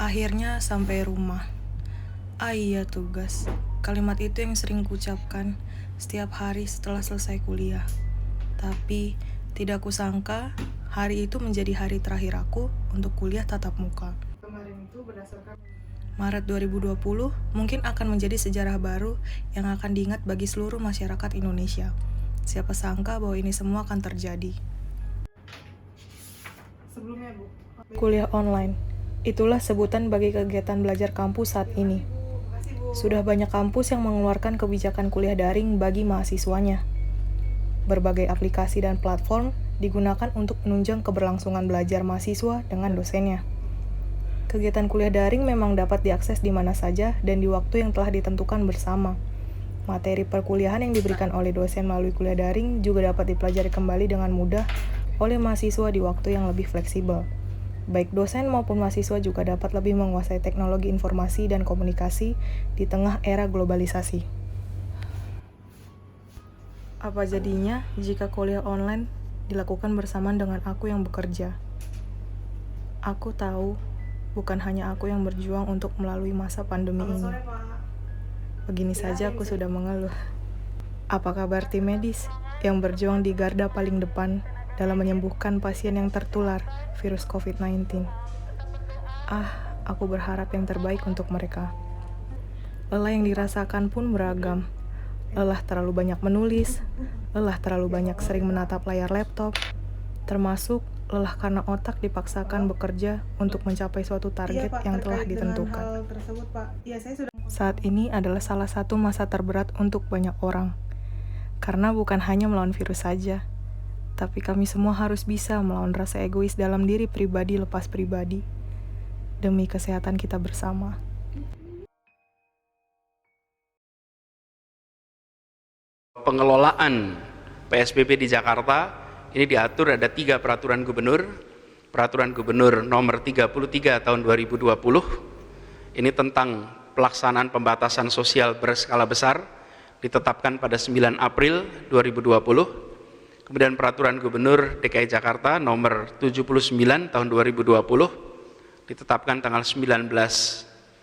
Akhirnya sampai rumah. Ah iya, tugas. Kalimat itu yang sering kuucapkan setiap hari setelah selesai kuliah. Tapi tidak kusangka hari itu menjadi hari terakhir aku untuk kuliah tatap muka. Maret 2020 mungkin akan menjadi sejarah baru yang akan diingat bagi seluruh masyarakat Indonesia. Siapa sangka bahwa ini semua akan terjadi. Kuliah online. Itulah sebutan bagi kegiatan belajar kampus saat ini. Sudah banyak kampus yang mengeluarkan kebijakan kuliah daring bagi mahasiswanya. Berbagai aplikasi dan platform digunakan untuk menunjang keberlangsungan belajar mahasiswa dengan dosennya. Kegiatan kuliah daring memang dapat diakses di mana saja dan di waktu yang telah ditentukan bersama. Materi perkuliahan yang diberikan oleh dosen melalui kuliah daring juga dapat dipelajari kembali dengan mudah oleh mahasiswa di waktu yang lebih fleksibel. Baik dosen maupun mahasiswa juga dapat lebih menguasai teknologi informasi dan komunikasi di tengah era globalisasi. Apa jadinya jika kuliah online dilakukan bersamaan dengan aku yang bekerja? Aku tahu, bukan hanya aku yang berjuang untuk melalui masa pandemi ini. Begini saja aku sudah mengeluh. Apa kabar tim medis yang berjuang di garda paling depan dalam menyembuhkan pasien yang tertular virus COVID-19? Aku berharap yang terbaik untuk mereka. Lelah yang dirasakan pun beragam. Lelah terlalu banyak menulis, lelah terlalu banyak sering menatap layar laptop, termasuk lelah karena otak dipaksakan bekerja untuk mencapai suatu target yang telah ditentukan. Saat ini adalah salah satu masa terberat untuk banyak orang, karena bukan hanya melawan virus saja, tapi kami semua harus bisa melawan rasa egois dalam diri pribadi lepas pribadi, demi kesehatan kita bersama. Pengelolaan PSBB di Jakarta ini diatur ada 3 peraturan gubernur. Peraturan Gubernur nomor 33 tahun 2020 ini tentang pelaksanaan pembatasan sosial berskala besar ditetapkan pada 9 April 2020. Kemudian Peraturan Gubernur DKI Jakarta nomor 79 tahun 2020 ditetapkan tanggal 19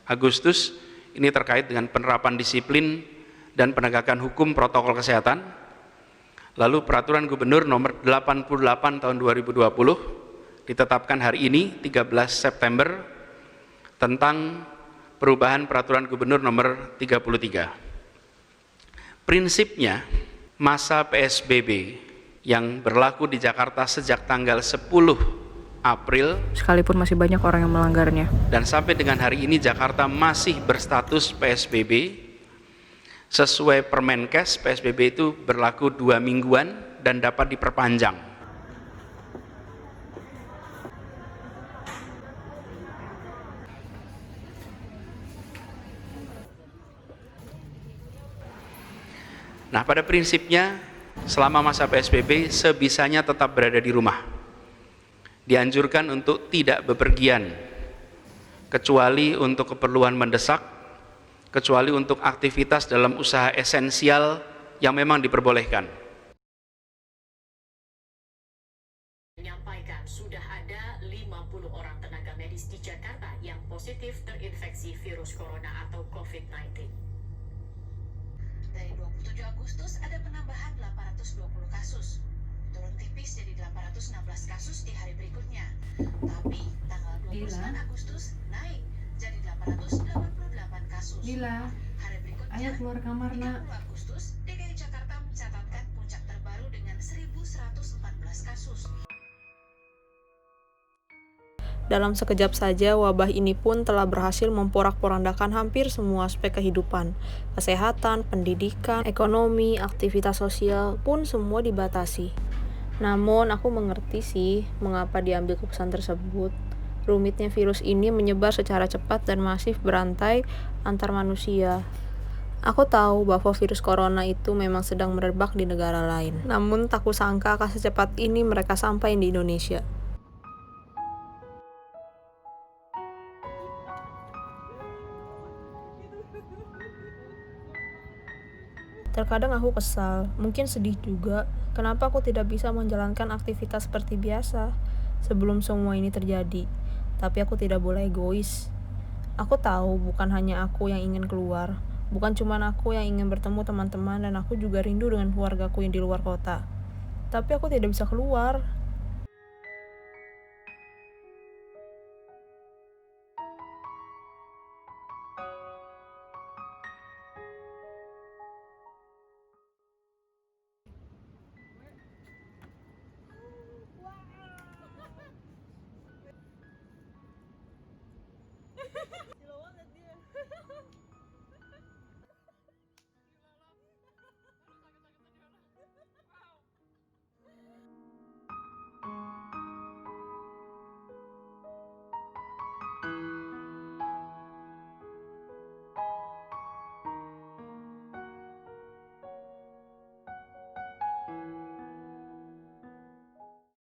Agustus. Ini terkait dengan penerapan disiplin dan penegakan hukum protokol kesehatan. Lalu Peraturan Gubernur nomor 88 tahun 2020 ditetapkan hari ini 13 September tentang perubahan Peraturan Gubernur nomor 33. Prinsipnya masa PSBB yang berlaku di Jakarta sejak tanggal 10 April Sekalipun masih banyak orang yang melanggarnya. dan sampai dengan hari ini Jakarta masih berstatus PSBB. Sesuai Permenkes, PSBB itu berlaku 2 mingguan dan dapat diperpanjang. Nah, pada prinsipnya selama masa PSBB sebisanya tetap berada di rumah. Dianjurkan untuk tidak bepergian, kecuali untuk keperluan mendesak, kecuali untuk aktivitas dalam usaha esensial yang memang diperbolehkan. Menyampaikan sudah ada 50 orang tenaga medis di Jakarta yang positif terinfeksi virus corona atau COVID-19. Dari 27 Agustus ada penambahan 820 kasus. Turun tipis jadi 816 kasus di hari berikutnya. Tapi tanggal 29 Agustus naik jadi 888 kasus. Hari berikutnya, ayo keluar kamar, Nak. 30 Agustus, DKI Jakarta mencatatkan puncak terbaru dengan 1.114 kasus. Dalam sekejap saja, wabah ini pun telah berhasil memporak-porandakan hampir semua aspek kehidupan. Kesehatan, pendidikan, ekonomi, aktivitas sosial pun semua dibatasi. Namun, aku mengerti sih mengapa diambil keputusan tersebut. Rumitnya virus ini menyebar secara cepat dan masif berantai antar manusia. Aku tahu bahwa virus corona itu memang sedang merebak di negara lain. Namun, tak kusangka akan secepat ini mereka sampai di Indonesia. Terkadang aku kesal, mungkin sedih juga. Kenapa aku tidak bisa menjalankan aktivitas seperti biasa sebelum semua ini terjadi? Tapi aku tidak boleh egois. Aku tahu bukan hanya aku yang ingin keluar, bukan cuma aku yang ingin bertemu teman-teman, dan aku juga rindu dengan keluargaku yang di luar kota. Tapi aku tidak bisa keluar,